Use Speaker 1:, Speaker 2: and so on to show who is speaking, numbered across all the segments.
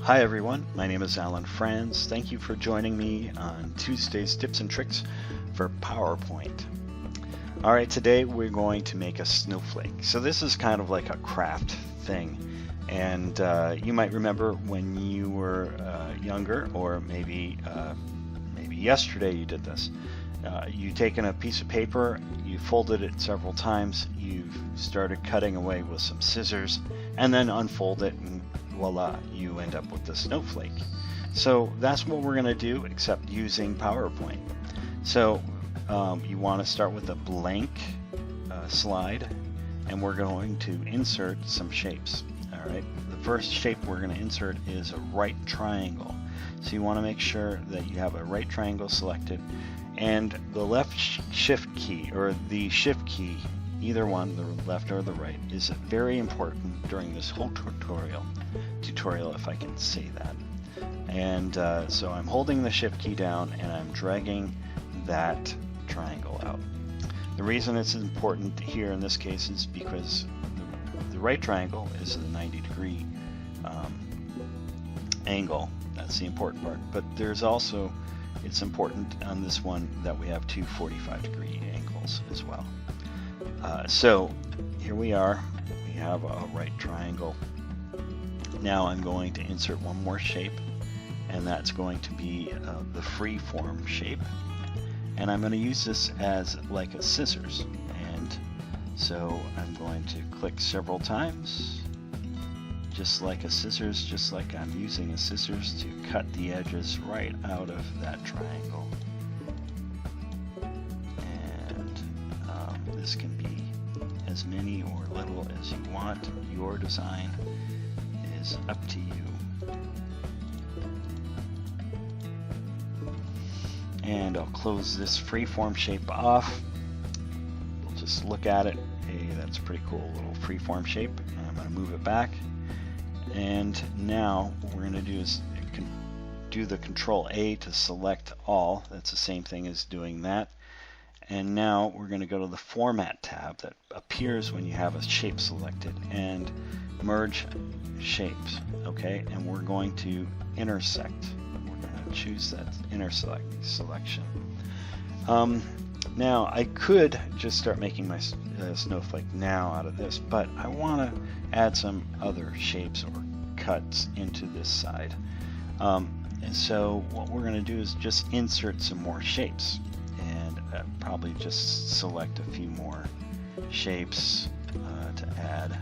Speaker 1: Hi everyone, my name is Alan Franz. Thank you for joining me on Tuesday's Tips and Tricks for PowerPoint. Alright, today we're going to make a snowflake. So this is kind of like a craft thing. And you might remember when you were younger, or maybe yesterday you did this. You've taken a piece of paper, you folded it several times, you've started cutting away with some scissors, and then unfold it, and voila, you end up with the snowflake. So that's what we're going to do, except using PowerPoint. So you want to start with a blank slide, and we're going to insert some shapes. All right, the first shape we're going to insert is a right triangle. So you want to make sure that you have a right triangle selected, and the left shift key, or the shift key, either one, the left or the right, is very important during this whole tutorial, if I can say that. And so I'm holding the shift key down and I'm dragging that triangle out. The reason it's important here in this case is because the right triangle is a 90-degree angle. That's the important part. But there's also, it's important on this one that we have two 45-degree angles as well. So here we are. We have a right triangle. Now I'm going to insert one more shape, and that's going to be the freeform shape. And I'm going to use this as like a scissors. And so I'm going to click several times, just like a scissors, just like I'm using a scissors to cut the edges right out of that triangle. And this can be as many or little as you want. Your design is up to you. And I'll close this freeform shape off. We'll just look at it. Hey, that's a pretty cool little freeform shape. And I'm going to move it back. And now what we're going to do is do the Control A to select all. That's the same thing as doing that. And now we're going to go to the Format tab that appears when you have a shape selected, and merge shapes. Okay, and we're going to intersect. We're going to choose that intersect selection. Now I could just start making my snowflake now out of this, but I want to add some other shapes or cuts into this side. And so what we're going to do is just insert some more shapes, and probably just select a few more shapes to add.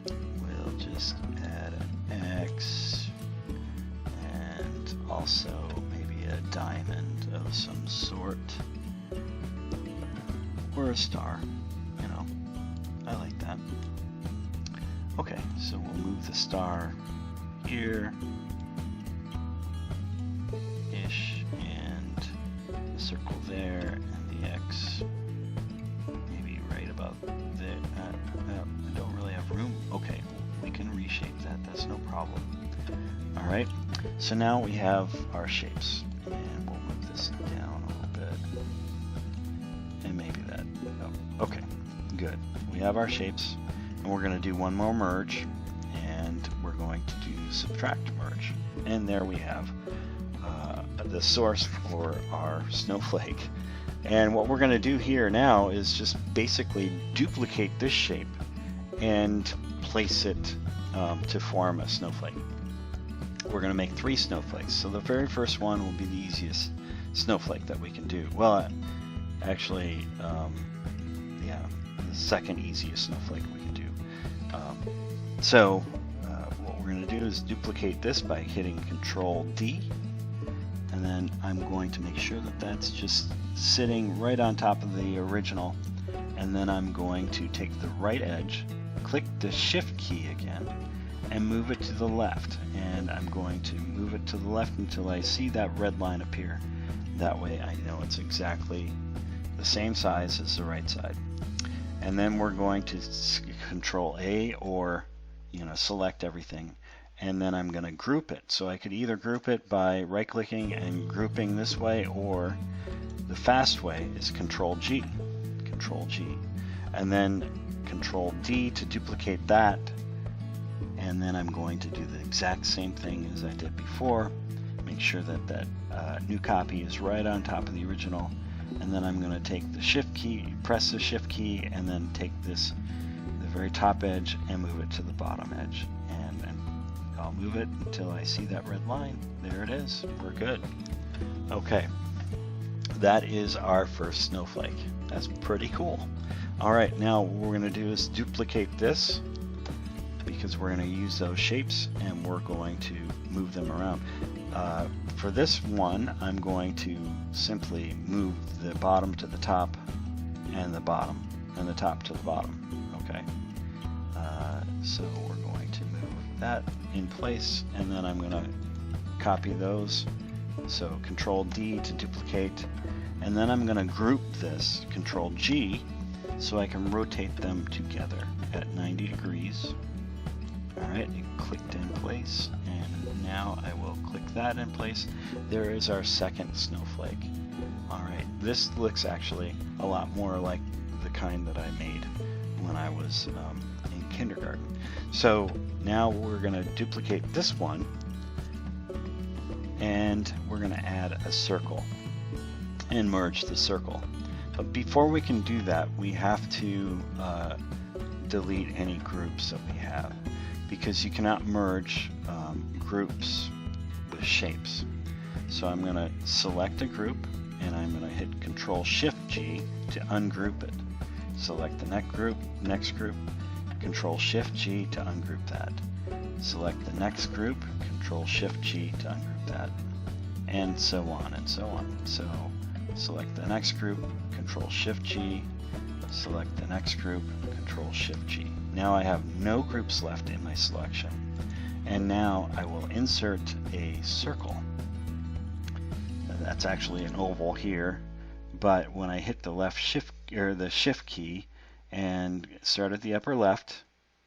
Speaker 1: We'll just add an X, and also maybe a diamond of some sort, or a star, you know, I like that. Okay, so we'll move the star here ish, and the circle there, and the X maybe right about there. I don't really have room. Okay, we can reshape that, that's no problem. Alright, so now we have our shapes, and we'll move this down a little bit, and maybe that, oh, okay, good. We have our shapes, and we're going to do one more merge, and we're going to do subtract merge, and there we have the source for our snowflake. And what we're going to do here now is just basically duplicate this shape and place it to form a snowflake. We're going to make 3 snowflakes. So the very first one will be the easiest snowflake that we can do. Well, actually, yeah, the second easiest snowflake we can do. So what we're going to do is duplicate this by hitting Control D, and then I'm going to make sure that that's just sitting right on top of the original, and then I'm going to take the right edge, click the Shift key again, and move it to the left, and I'm going to move it to the left until I see that red line appear. That way I know it's exactly the same size as the right side. And then we're going to Control A, or select everything, and then I'm going to group it. So I could either group it by right clicking and grouping this way, or the fast way is Control G, and then Control D to duplicate that, and then I'm going to do the exact same thing as I did before. Make sure that that new copy is right on top of the original, and then I'm going to take the shift key, press the shift key, and then take this, the very top edge, and move it to the bottom edge. And I'll move it until I see that red line. There it is. We're good. Okay. That is our first snowflake. That's pretty cool. All right, now what we're going to do is duplicate this, because we're going to use those shapes and we're going to move them around. For this one, I'm going to simply move the bottom to the top and the bottom and the top to the bottom. Okay. So we're going to move that in place, and then I'm going to copy those. So Control D to duplicate, and then I'm going to group this, Control G, so I can rotate them together at 90 degrees. Alright, it clicked in place, and now I will click that in place. There is our second snowflake. Alright, this looks actually a lot more like the kind that I made when I was in kindergarten. So now we're going to duplicate this one, and we're going to add a circle and merge the circle. But before we can do that, we have to delete any groups that we have, because you cannot merge groups with shapes. So I'm going to select a group, and I'm going to hit Control Shift G to ungroup it. Select the next group, Control Shift G to ungroup that. Select the next group, Control Shift G to ungroup that, and so on and so on. So select the next group, Control Shift G, select the next group, Control Shift G. Now I have no groups left in my selection. And now I will insert a circle. That's actually an oval here, but when I hit the left shift or the shift key and start at the upper left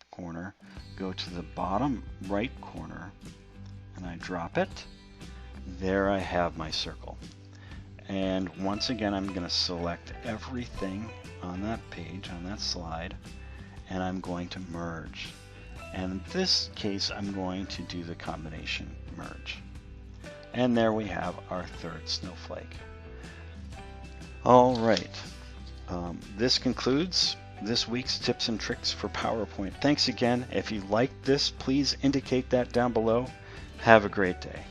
Speaker 1: corner, go to the bottom right corner, and I drop it, there I have my circle. And once again, I'm going to select everything on that page, on that slide, and I'm going to merge. And in this case, I'm going to do the combination merge. And there we have our third snowflake. All right. This concludes this week's tips and tricks for PowerPoint. Thanks again. If you liked this, please indicate that down below. Have a great day.